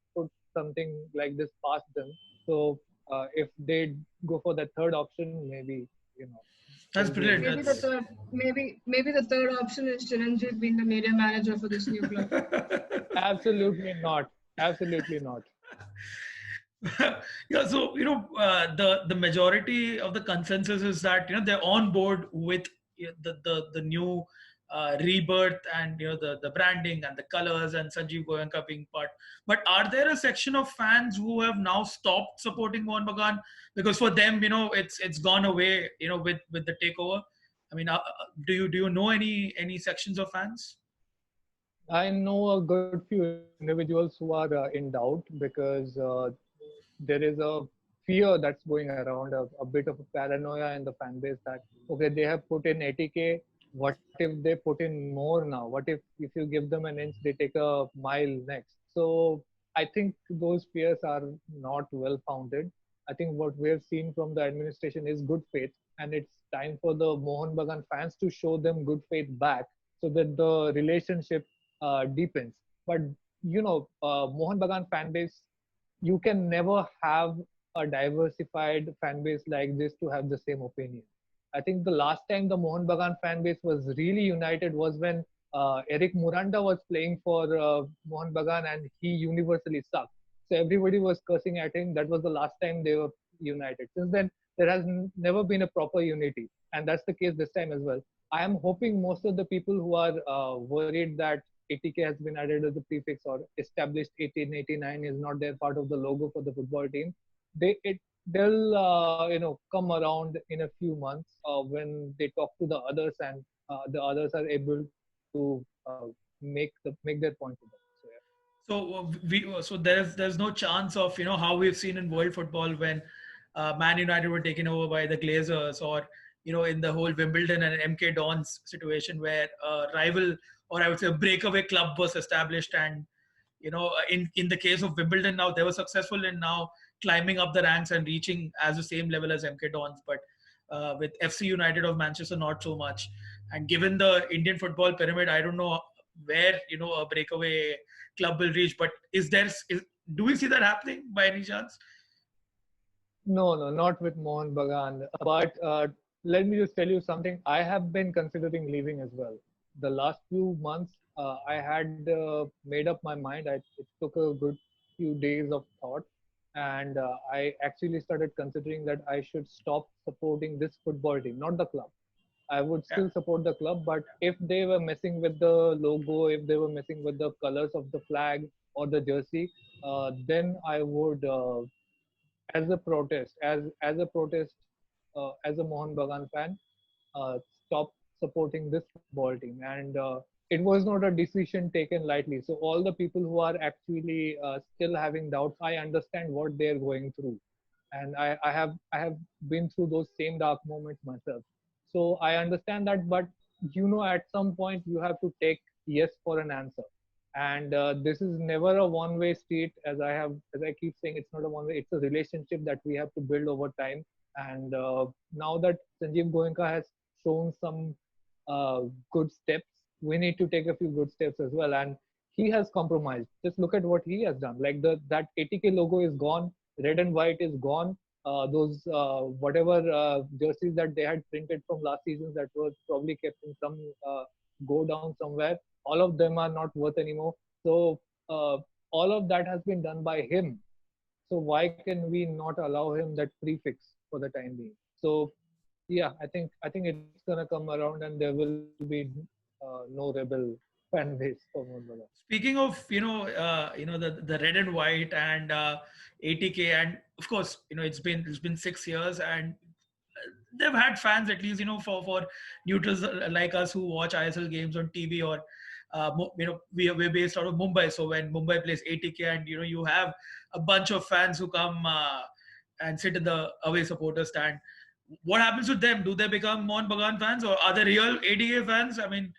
something like this past them. So if they go for that third option, maybe you know That's there'll be a brilliant. new Maybe the That's club. third, maybe the third option is Chiranjit being the media manager for this new club. Absolutely not. Absolutely not. Yeah, so the majority of the consensus is that they're on board with the new rebirth, and the branding and the colors and Sanjeev Goenka being part. But are there a section of fans who have now stopped supporting Mohun Bagan because for them it's gone away with the takeover? I mean, do you know any sections of fans? I know a good few individuals who are in doubt because there is a fear that's going around, a bit of a paranoia in the fan base that, okay, they have put in ATK. What if they put in more now? What if you give them an inch, they take a mile next? So I think those fears are not well founded. I think what we have seen from the administration is good faith, and it's time for the Mohun Bagan fans to show them good faith back, so that the relationship deepens. But Mohun Bagan fan base, you can never have a diversified fan base like this to have the same opinion. I think the last time the Mohun Bagan fan base was really united was when Eric Muranda was playing for Mohun Bagan and he universally sucked. So everybody was cursing at him. That was the last time they were united. Since then, there has never been a proper unity. And that's the case this time as well. I am hoping most of the people who are worried that ATK has been added as a prefix or established 1889 is not their part of the logo for the football team. They'll come around in a few months when they talk to the others and the others are able to make their point to them. So yeah. So there's no chance of how we've seen in world football when Man United were taken over by the Glazers, or in the whole Wimbledon and MK Dons situation where a rival, or I would say a breakaway club, was established. And in the case of Wimbledon, now they were successful in now climbing up the ranks and reaching as the same level as MK Dons, but with FC United of Manchester not so much. And given the Indian football pyramid, I don't know where a breakaway club will reach. But do we see that happening by any chance? No, not with Mohun Bagan. But let me just tell you something. I have been considering leaving as well. The last few months, I had made up my mind. It took a good few days of thought, and I actually started considering that I should stop supporting this football team, not the club. I would still support the club, but if they were messing with the logo, if they were messing with the colors of the flag or the jersey, then I would, as a protest, as a Mohun Bagan fan, uh, stop supporting this football team. And it was not a decision taken lightly. So all the people who are actually still having doubts, I understand what they're going through, and I have been through those same dark moments myself. So I understand that, but at some point you have to take yes for an answer. And this is never a one-way street, as I keep saying, it's not a one-way. It's a relationship that we have to build over time. And now that Sanjeev Goenka has shown some good steps, we need to take a few good steps as well. And he has compromised. Just look at what he has done. Like that ATK logo is gone, red and white is gone. Those whatever jerseys that they had printed from last season that was probably kept in some go down somewhere, all of them are not worth anymore. So all of that has been done by him. So why can we not allow him that prefix for the time being? So yeah, I think it's gonna come around and there will be no rebel fan base for Mohun Bagan. Speaking of the red and white and ATK, and of course it's been 6 years, and they've had fans, at least for neutrals like us who watch ISL games on TV, or we're based out of Mumbai. So when Mumbai plays ATK, and you have a bunch of fans who come and sit in the away supporter stand, what happens to them? Do they become Mohun Bagan fans, or are they real ATK fans? I mean,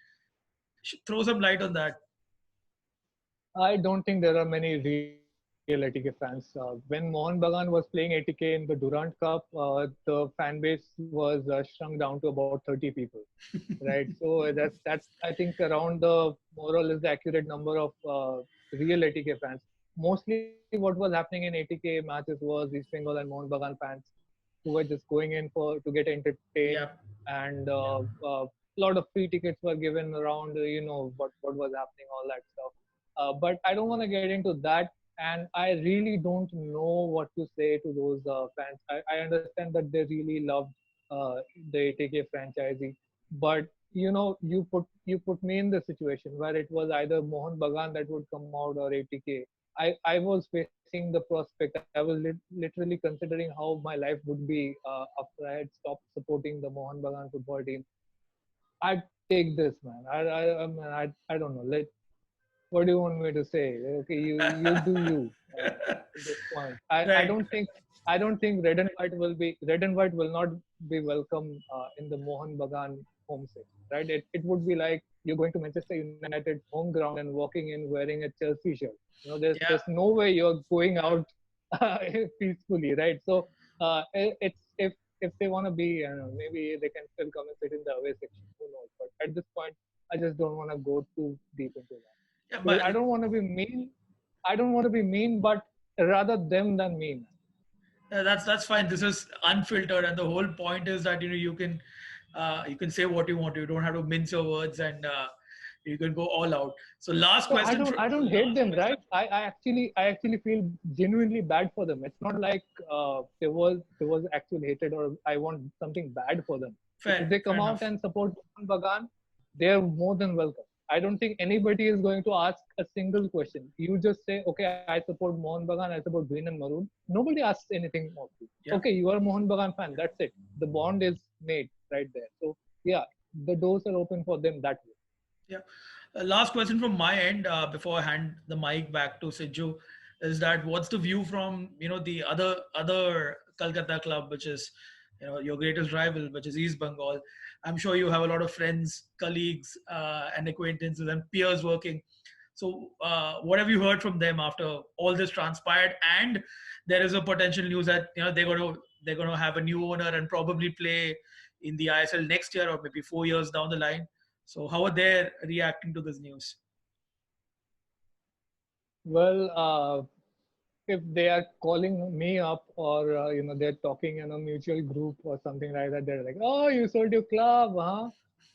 throw some light on that. I don't think there are many real ATK fans. When Mohun Bagan was playing ATK in the Durand Cup, the fan base was shrunk down to about 30 people, right? So that's I think around the more or less the accurate number of real ATK fans. Mostly, what was happening in ATK matches was East Bengal and Mohun Bagan fans who were just going in to get entertained, Yeah. and a lot of free tickets were given around. What was happening, all that stuff. But I don't want to get into that, and I really don't know what to say to those fans. I understand that they really loved uh, the ATK franchisee, but you put me in the situation where it was either Mohun Bagan that would come out or ATK. I was facing the prospect. I was literally considering how my life would be after I had stopped supporting the Mohun Bagan football team. I'd take this, man. I don't know. What do you want me to say? Okay, you do you at this point. I Right. don't think I don't think red and white will not be welcome in the Mohun Bagan home set, right? It would be like you're going to Manchester United's home ground and walking in wearing a Chelsea shirt. Yeah. There's no way you're going out peacefully, right? So it's if they want to be, maybe they can still come and sit in the away section. Who knows? But at this point, I just don't want to go too deep into that Yeah, because but I don't want to be mean. I don't want to be mean, but rather them than me. that's fine. This is unfiltered, and the whole point is that you can say what you want. You don't have to mince your words, and you can go all out. So last No, I question. don't. I don't hate them, right? I actually feel genuinely bad for them. It's not like there was actual hatred or I want something bad for them. If Fair, they fair come out enough. and support Mohun Bagan, they're more than welcome. I don't think anybody is going to ask a single question. You just say, okay, I support Mohun Bagan, I support green and maroon. Nobody asks anything of you. Yeah. Okay, you are a Mohun Bagan fan. That's it. The bond is made right there. So yeah, the doors are open for them that way. Yeah. Last question from my end before I hand the mic back to Siju is that what's the view from the other Kolkata club, which is your greatest rival, which is East Bengal. I'm sure you have a lot of friends, colleagues, and acquaintances and peers working. So what have you heard from them after all this transpired? And there is a potential news that they're going to have a new owner and probably play in the ISL next year or maybe 4 years down the line. So how are they reacting to this news? Well, if they are calling me up or they're talking in a mutual group or something like that, they're like, "Oh, you sold your club, huh?"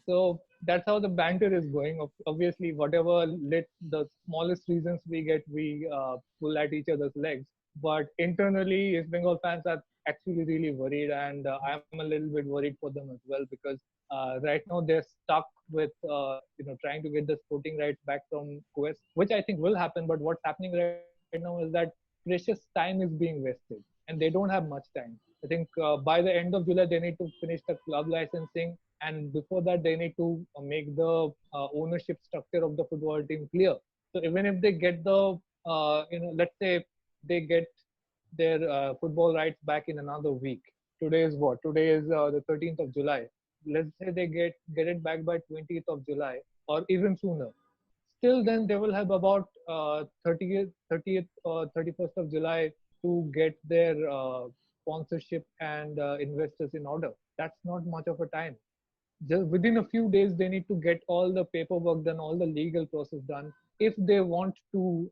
So that's how the banter is going. Obviously, whatever lit the smallest reasons we get, we pull at each other's legs. But internally, East Bengal fans are actually really worried, and I'm a little bit worried for them as well because right now they're stuck with trying to get the sporting rights back from Quest, which I think will happen. But what's happening right now is that precious time is being wasted, and they don't have much time. I think by the end of July they need to finish the club licensing, and before that they need to make the ownership structure of the football team clear. So even if they get the let's say they get their football rights back in another week. Today is what? Today is the 13th of July. Let's say they get it back by 20th of July or even sooner. Still, then they will have about 30th or 31st of July to get their sponsorship and investors in order. That's not much of a time. Just within a few days they need to get all the paperwork done, all the legal process done if they want to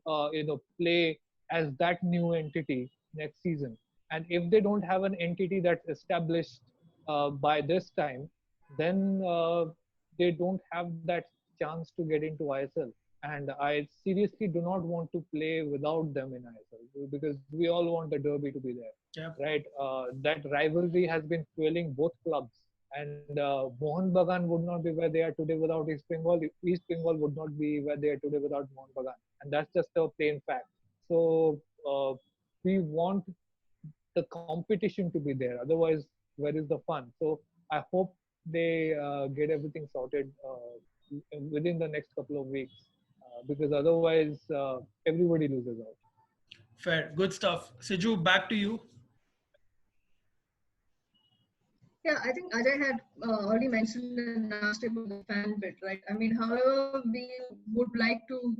play as that new entity next season. And if they don't have an entity that's established by this time, then they don't have that chance to get into ISL. And I seriously do not want to play without them in ISL because we all want the derby to be there, Yeah. right? That rivalry has been fueling both clubs. And Mohun Bagan would not be where they are today without East Bengal. East Bengal would not be where they are today without Mohun Bagan. And that's just a plain fact. So we want the competition to be there. Otherwise, where is the fun? So I hope they get everything sorted within the next couple of weeks because otherwise everybody loses out. Fair. Good stuff. Siju, back to you. Yeah, I think Ajay had already mentioned and asked about the fan bit, right? I mean, however we would like to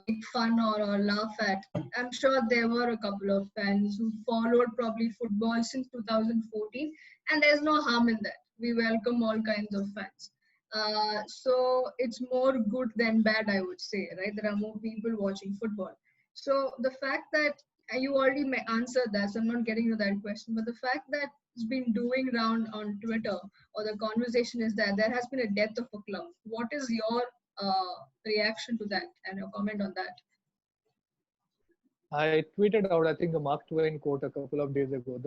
make fun or laugh at, I'm sure there were a couple of fans who followed probably football since 2014, and there's no harm in that. We welcome all kinds of fans. So it's more good than bad, I would say, right? There are more people watching football. So the fact that you already answered that, so I'm not getting to that question, but the fact that it's been doing round on Twitter or the conversation is that there has been a death of a club. What is your reaction to that and your comment on that? I tweeted out, I think, a Mark Twain quote a couple of days ago.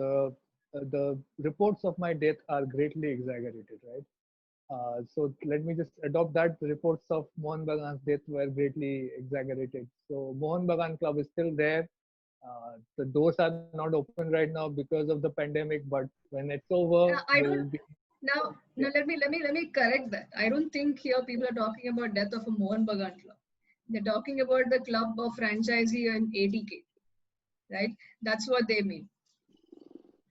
The reports of my death are greatly exaggerated, right? So let me just adopt that. The reports of Mohun Bagan's death were greatly exaggerated. So Mohun Bagan Club is still there. The doors are not open right now because of the pandemic, but when it's over, I we'll don't. be. Now let me correct that. I don't think here people are talking about death of a Mohun Bagan club. They're talking about the club of franchisee and ATK, right? That's what they mean.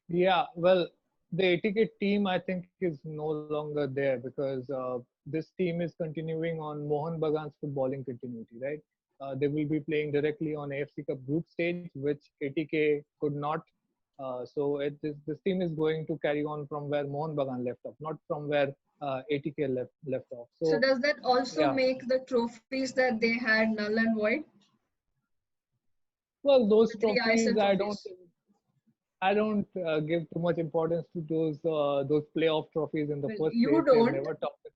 Yeah, well, the ATK team I think is no longer there because this team is continuing on Mohun Bagan's footballing continuity, right? They will be playing directly on AFC Cup group stage, which ATK could not. This team is going to carry on from where Mohun Bagan left off, not from where ATK left off. So So does that also yeah, make the trophies that they had null and void? well, those The three trophies ISL trophies. I don't give too much importance to those playoff trophies in the Well, first you place. They've don't. never topped.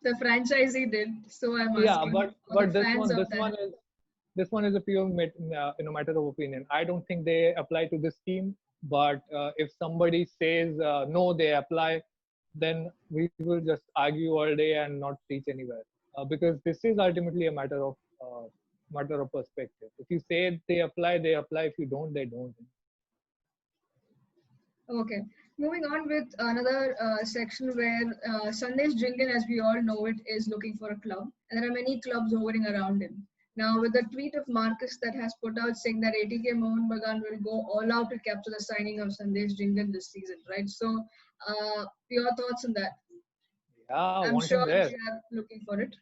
The franchisee did. So I'm Yeah, asking but for the this fans one of this that. one is a pure matter of opinion. I don't think they apply to this team. But if somebody says no, they apply, then we will just argue all day and not reach anywhere. Because this is ultimately a matter of perspective. If you say they apply, they apply. If you don't, they don't. Okay. Moving on with another section where Sandesh Jhingan, as we all know it, is looking for a club. And there are many clubs hovering around him. Now, with the tweet of Marcus that has put out saying that ATK Mohun Bagan will go all out to capture the signing of Sandesh Jhingan this season, right? So, your thoughts on that? Yeah, I'm want him sure that there. you are looking for it.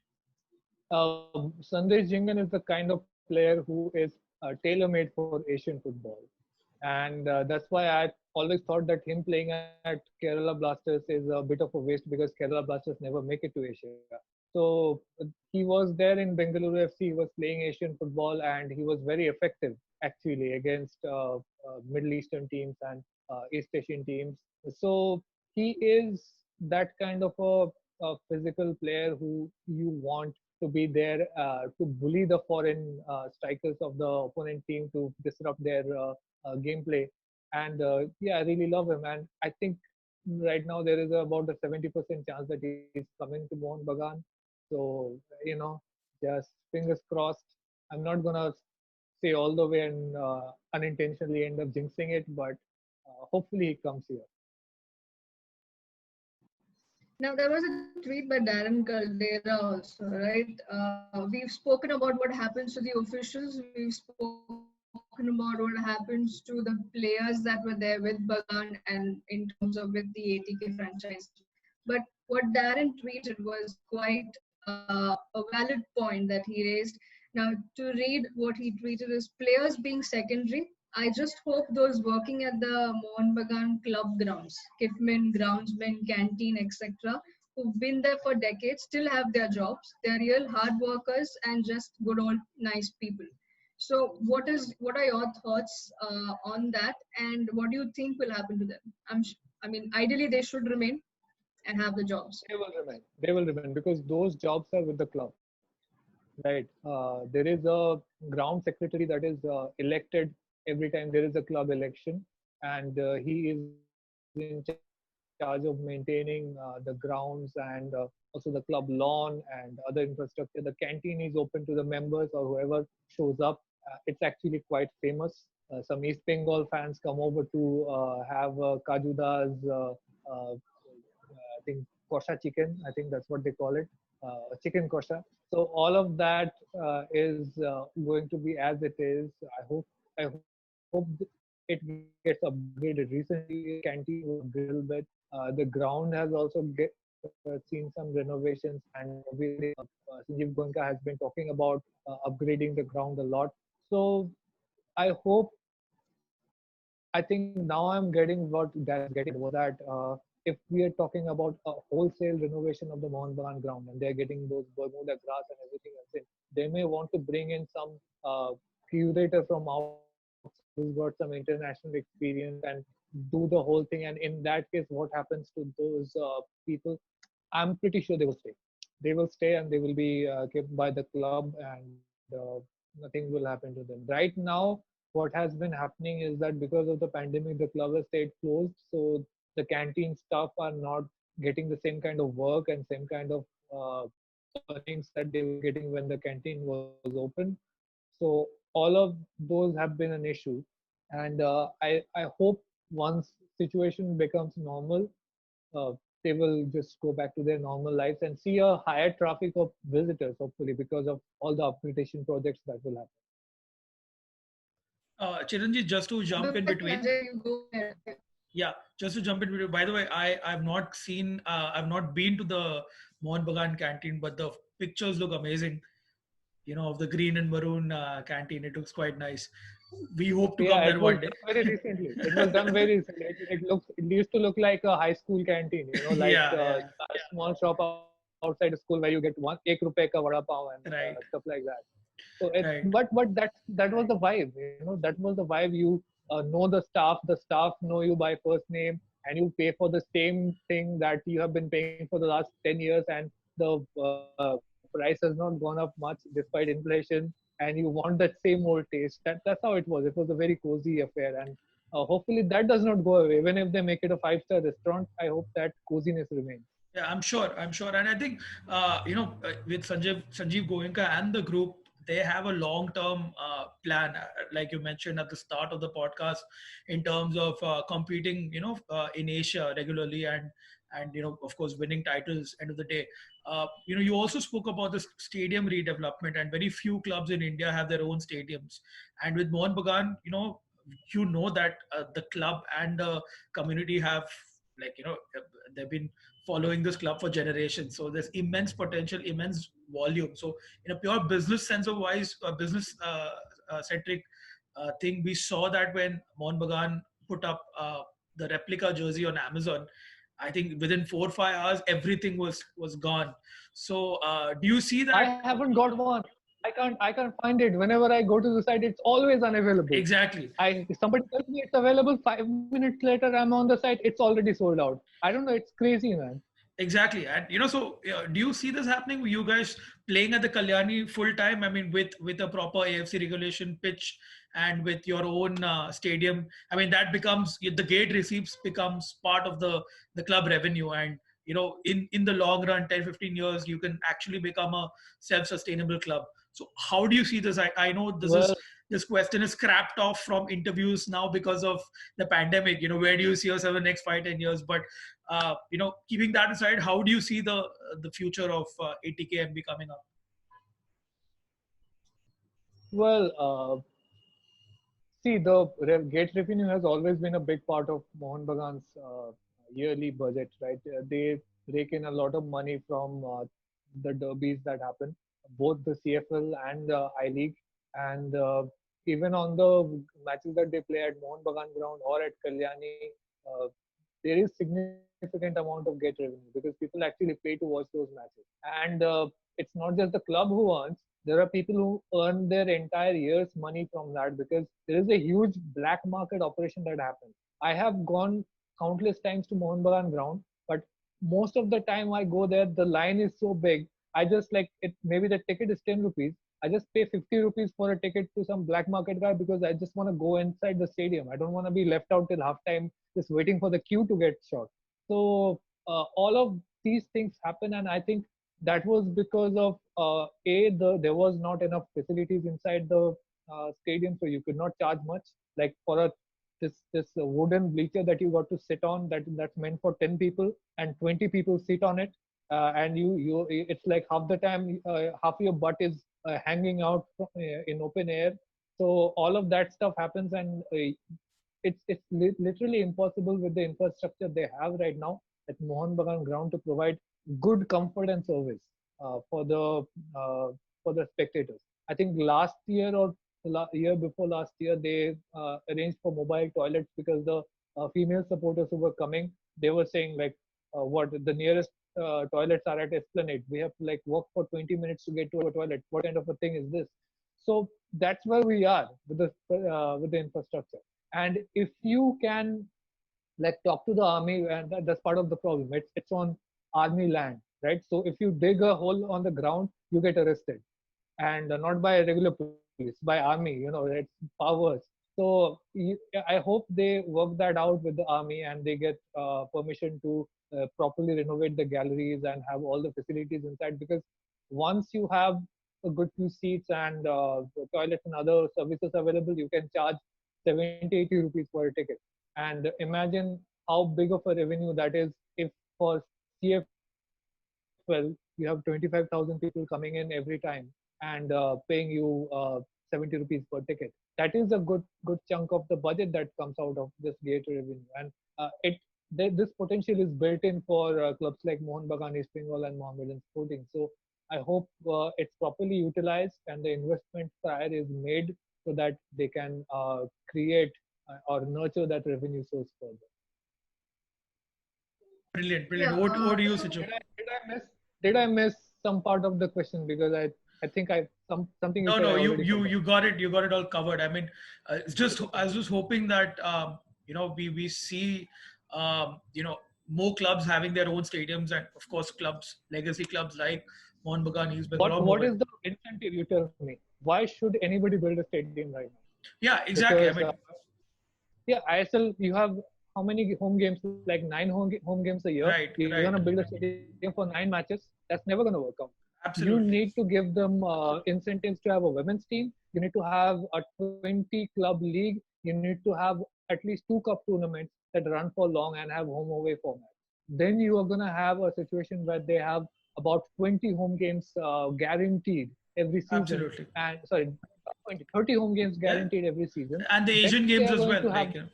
Sandesh Jhingan is the kind of player who is tailor-made for Asian football, and that's why I always thought that him playing at Kerala Blasters is a bit of a waste because Kerala Blasters never make it to Asia. So he was there in Bengaluru FC. He was playing Asian football, and he was very effective actually against Middle Eastern teams and East Asian teams. So he is that kind of a physical player who you want to be there to bully the foreign strikers of the opponent team to disrupt their gameplay. And yeah, I really love him. And I think right now there is about a 70% chance that he's coming to Mohun Bagan. So, just fingers crossed. I'm not going to say all the way and unintentionally end up jinxing it, but hopefully he comes here. Now, there was a tweet by Darren Caldera also, right? We've spoken about what happens to the officials. We've spoken about what happens to the players that were there with Bagan and in terms of with the ATK franchise. But what Darren tweeted was quite a valid point that he raised. Now, to read what he tweeted is players being secondary. I just hope those working at the Mohun Bagan club grounds, Kifmin, groundsmen, canteen, etc., who've been there for decades, still have their jobs. They're real hard workers and just good old nice people. So, what are your thoughts on that, and what do you think will happen to them? I mean, ideally they should remain and have the jobs. They will remain. They will remain because those jobs are with the club, right? There is a ground secretary that is elected every time there is a club election, and he is in charge of maintaining the grounds and also the club lawn and other infrastructure. The canteen is open to the members or whoever shows up. It's actually quite famous. Some East Bengal fans come over to have Kajuda's, I think, kosha chicken. I think that's what they call it, chicken kosha. So all of that is going to be as it is. I hope it gets upgraded. Recently, canteen was upgraded a little bit. The ground has also seen some renovations, and obviously, Sanjeev Goenka has been talking about upgrading the ground a lot. So I hope. I think now I'm getting what Darren was getting at was that if we are talking about a wholesale renovation of the Mohun Bagan ground and they're getting those Bermuda grass and everything else in, they may want to bring in some curator from outside who's got some international experience and do the whole thing. And in that case, what happens to those people? I'm pretty sure they will stay. They will stay and they will be kept by the club, and nothing will happen to them. Right now, what has been happening is that because of the pandemic, the club has stayed closed. So the canteen staff are not getting the same kind of work and same kind of earnings that they were getting when the canteen was open. So all of those have been an issue, and I hope once situation becomes normal, uh, they will just go back to their normal lives and see a higher traffic of visitors, hopefully, because of all the upgradation projects that will happen. Chiranjit, just to jump in But between. Sanjay, you go ahead. Yeah, just to jump in with you. By the way, I've not been to the Mohun Bagan canteen, but the pictures look amazing. Of the green and maroon canteen, it looks quite nice. We hope to come Yeah, there it was one day. done very recently. It was done very recently. It used to look like a high school canteen, like Yeah, yeah, a small shop outside a school where you get one ek rupees ka vada pav and right, stuff like that. So right. but that was the vibe, that was the vibe. You know the staff know you by first name, and you pay for the same thing that you have been paying for the last 10 years, and the price has not gone up much despite inflation, and you want that same old taste. That's how it was. It was a very cozy affair, and hopefully that does not go away. Even if they make it a five-star restaurant, I hope that coziness remains. Yeah, I'm sure. I'm sure, and I think with Sanjeev Goenka and the group, they have a long-term plan, like you mentioned at the start of the podcast, in terms of competing, in Asia regularly, and of course, winning titles. End of the day, you also spoke about the stadium redevelopment, and very few clubs in India have their own stadiums. And with Mohun Bagan, that the club and the community have, like they've been following this club for generations. So there's immense potential, immense volume. So in a pure business sense of wise, business centric thing, we saw that when Mohun Bagan put up the replica jersey on Amazon, I think within 4 or 5 hours everything was gone. So do you see I that? haven't got one. I can't find it. Whenever I go to the site, it's always unavailable. Exactly. Somebody tells me it's available. 5 minutes later, I'm on the site. It's already sold out. I don't know. It's crazy, man. Exactly, and so do you see this happening? You guys playing at the Kalyani full time? I mean, with a proper AFC regulation pitch and with your own stadium. I mean, that becomes the gate receipts becomes part of the club revenue, and in the long run, 10-15 years, you can actually become a self-sustainable club. So, how do you see this? I know Well, this question is scrapped off from interviews now because of the pandemic. Where do you see yourself in the next 5-10 years? But keeping that aside, how do you see the future of ATK coming up? well, see, the gate revenue has always been a big part of Mohun Bagan's yearly budget, right? They rake in a lot of money from the derbies that happen, both the CFL and the I League, and even on the matches that they play at Mohun Bagan ground or at Kalyani, uh, there is significant amount of gate revenue because people actually pay to watch those matches. And it's not just the club who earns. There are people who earn their entire year's money from that because there is a huge black market operation that happens. I have gone countless times to Mohun Bagan ground, but most of the time I go there, the line is so big. I just like it. Maybe the ticket is 10 rupees. I just pay 50 rupees for a ticket to some black market guy because I just want to go inside the stadium. I don't want to be left out till halftime just waiting for the queue to get short. So all of these things happen, and I think that was because of there was not enough facilities inside the stadium, so you could not charge much. Like for a this wooden bleacher that you got to sit on, that's meant for 10 people, and 20 people sit on it, and you it's like half the time half your butt is hanging out in open air. So all of that stuff happens, and literally impossible with the infrastructure they have right now at Mohun Bagan ground to provide good comfort and service uh, for the spectators. I think last year or year before last year they arranged for mobile toilets because the female supporters who were coming, they were saying like what the nearest toilets are at Esplanade. We have to like walk for 20 minutes to get to a toilet. What kind of a thing is this? So that's where we are with the infrastructure. And if you can like talk to the army, and that's part of the problem. It's on army land, right? So if you dig a hole on the ground, you get arrested, and not by regular police, by army. It's powers. So I hope they work that out with the army and they get permission to properly renovate the galleries and have all the facilities inside. Because once you have a good few seats and the toilets and other services available, you can charge 70-80 rupees for a ticket. And imagine how big of a revenue that is if for CFL you have 25,000 people coming in every time and paying you 70 70 rupees per ticket. That is a good chunk of the budget that comes out of this gate revenue, and this potential is built in for clubs like Mohun Bagan, East Bengal, and Mohammedan Sporting. So I hope it's properly utilized and the investment prior is made so that they can create or nurture that revenue source further. Brilliant, brilliant. Yeah. What do you, So Siju? Did I miss some part of the question, because I think something you No, said no, I you already you forgot. you got it. You got it all covered. I mean, it's just I was just hoping that we see more clubs having their own stadiums, and of course clubs, legacy clubs like Mohun Bagan, East Bengal, or What Mohun. is the incentive? You tell me. Why should anybody build a stadium right now? Yeah, exactly. I Because mean, yeah, ISL, you have how many home games? Like 9 home games a year. right, You're gonna right, build a stadium for 9 matches. That's never gonna work out. You absolutely. need to give them incentives to have a women's team. You need to have a 20 club league. You need to have at least 2 cup tournaments that run for long and have home away format. Then you are gonna have a situation where they have about 20 home games guaranteed every season. Absolutely. And sorry, 20, 30 home games Yeah, guaranteed every season. and the Then Asian they games are as going well. to have, Like,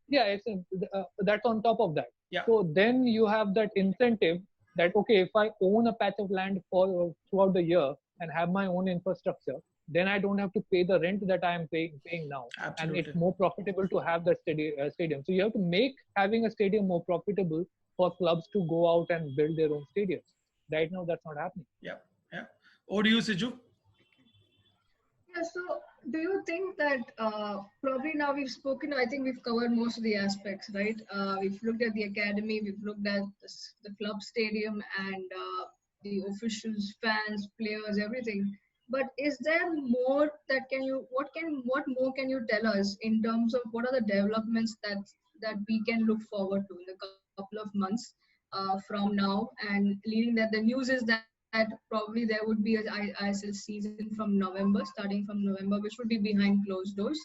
yeah, that's on top of that. yeah, So then you have that incentive that, okay, if I own a patch of land for throughout the year and have my own infrastructure, then I don't have to pay the rent that I am paying now, and it's absolutely. more profitable to have that stadium. So you have to make having a stadium more profitable for clubs to go out and build their own stadiums. Right now, that's not happening. Yeah, yeah. What do you, Siju? yeah, so do you think that probably now we've spoken, I think we've covered most of the aspects, right? We've looked at the academy, we've looked at the club stadium and the officials, fans, players, everything. But is there more that what more can you tell us in terms of what are the developments that we can look forward to in a couple of months from now? And leading that, the news is that probably there would be a ISL season from November, starting from November, which would be behind closed doors.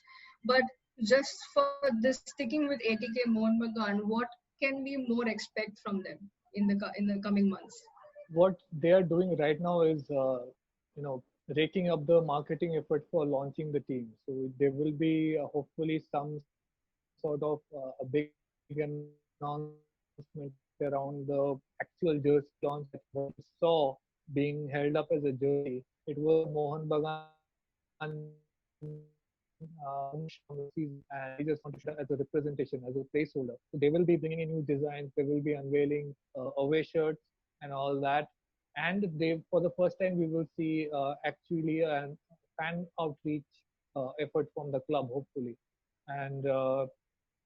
But just for this, sticking with ATK Mohun Bagan, what can we more expect from them in the coming months? What they are doing right now is, you know, raking up the marketing effort for launching the team. So there will be hopefully some sort of a big announcement around the actual jersey launch, that what you saw being held up as a jersey. It was a Mohun Bagan merch from the season, and we just want to show as a representation, as a placeholder. So they will be bringing in new designs. They will be unveiling away shirts and all that. And they, for the first time, we will see actually a fan outreach effort from the club, hopefully. And all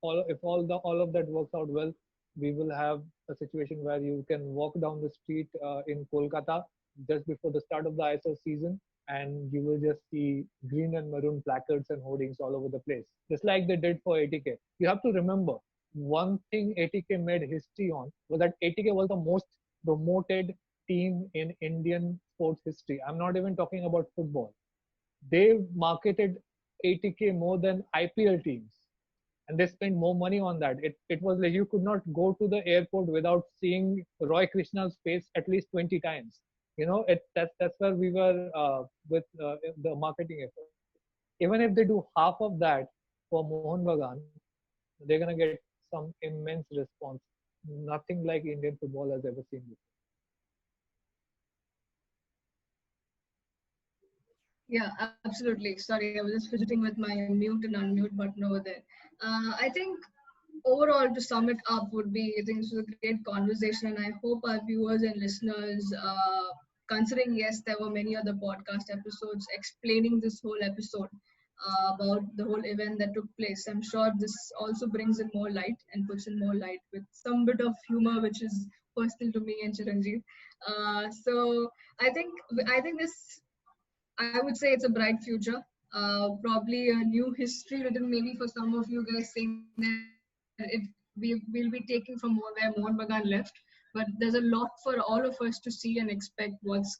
of that works out well, we will have a situation where you can walk down the street in Kolkata just before the start of the ISL season, and you will just see green and maroon placards and hoardings all over the place, just like they did for ATK. You have to remember, one thing ATK made history on was that ATK was the most promoted team in Indian sports history. I'm not even talking about football. They marketed ATK more than IPL teams, and they spent more money on that. It was like you could not go to the airport without seeing Roy Krishna's face at least 20 times. That's where we were with the marketing effort. Even if they do half of that for Mohun Bagan, they're gonna get some immense response. Nothing like Indian football has ever seen before. Yeah, absolutely. Sorry, I was just fidgeting with my mute and unmute button over there. I think overall, to sum it up, would be, I think this was a great conversation, and I hope our viewers and listeners, considering yes, there were many other podcast episodes explaining this whole episode about the whole event that took place. I'm sure this also brings in more light and puts in more light with some bit of humor, which is personal to me and Chiranjit. So I think this, I would say it's a bright future. Probably a new history written maybe for some of you guys, saying that we'll be taking from where Mohun Bagan left. But there's a lot for all of us to see and expect what's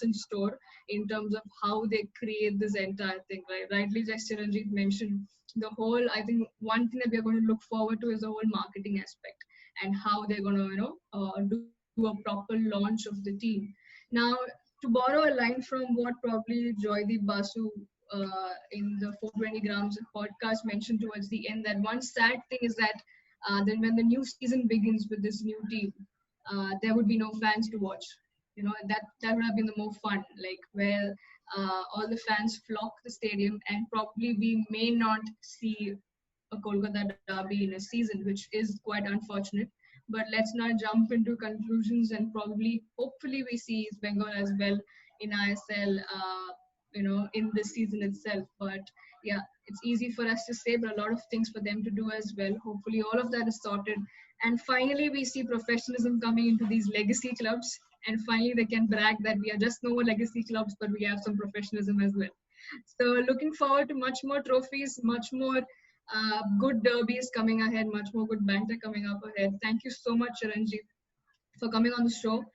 in store in terms of how they create this entire thing. Right, rightly, just Chiranjit mentioned the whole. I think one thing that we're going to look forward to is the whole marketing aspect and how they're going to do a proper launch of the team. Now, to borrow a line from what probably Joydeep Basu in the 420 grams podcast mentioned towards the end, that one sad thing is that then when the new season begins with this new team, there would be no fans to watch. That would have been the more fun, like where all the fans flock the stadium, and probably we may not see a Kolkata derby in a season, which is quite unfortunate. But let's not jump into conclusions, and probably, hopefully, we see East Bengal as well in ISL, in this season itself. But yeah, it's easy for us to say, but a lot of things for them to do as well. Hopefully, all of that is sorted. And finally, we see professionalism coming into these legacy clubs. And finally, they can brag that we are just no more legacy clubs, but we have some professionalism as well. So, looking forward to much more trophies, much more good derbies coming ahead, much more good banter coming up ahead. Thank you so much, Chiranjit, for coming on the show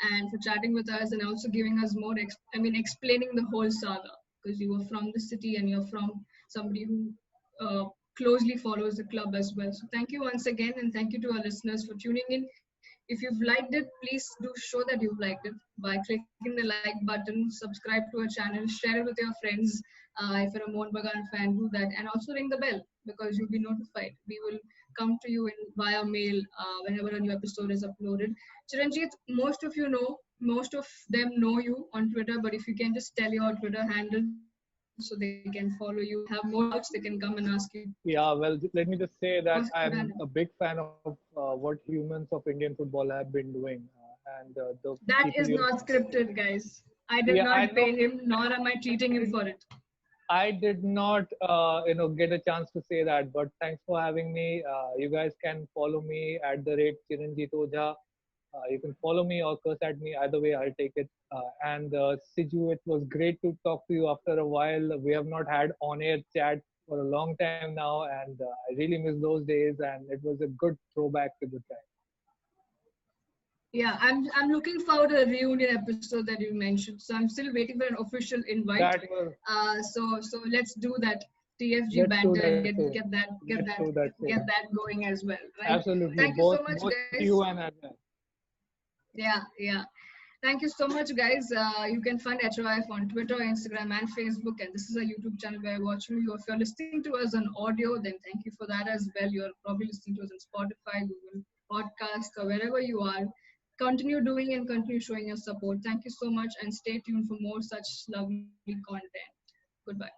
and for chatting with us, and also giving us more, explaining the whole saga, because you were from the city and you're from somebody who closely follows the club as well. So thank you once again, and thank you to our listeners for tuning in. If you've liked it, please do show that you've liked it by clicking the like button, subscribe to our channel, share it with your friends. If you're a Mohun Bagan fan, do that, and also ring the bell because you'll be notified. We will come to you via mail whenever a new episode is uploaded. Chiranjit, most of them know you on Twitter, but if you can just tell your Twitter handle so they can follow you, have more doubts, they can come and ask you. Yeah, well, let me just say that What's your I'm handle? a big fan of what humans of Indian football have been doing, and the That people is you. not scripted, guys. I did Yeah, I not know. pay him, nor am I treating him for it. I did not, get a chance to say that, but thanks for having me. You guys can follow me at the rate Chiranjit Ojha. You can follow me or curse at me. Either way, I'll take it. And Siju, it was great to talk to you after a while. We have not had on-air chat for a long time now, and I really miss those days. And it was a good throwback to the time. Yeah, I'm looking forward to the reunion episode that you mentioned. So I'm still waiting for an official invite. That was. So let's do that TFG Let's do banter and that get soon. get that get Let's that do that get soon. that going as well, right? Absolutely, Thank you so both much, both guys. you and I. Yeah, yeah. Thank you so much, guys. You can find HOIF on Twitter, Instagram, and Facebook. And this is a YouTube channel where you're watching you. If you're listening to us on audio, then thank you for that as well. You're probably listening to us on Spotify, Google Podcasts, or wherever you are. Continue doing and continue showing your support. Thank you so much, and stay tuned for more such lovely content. Goodbye.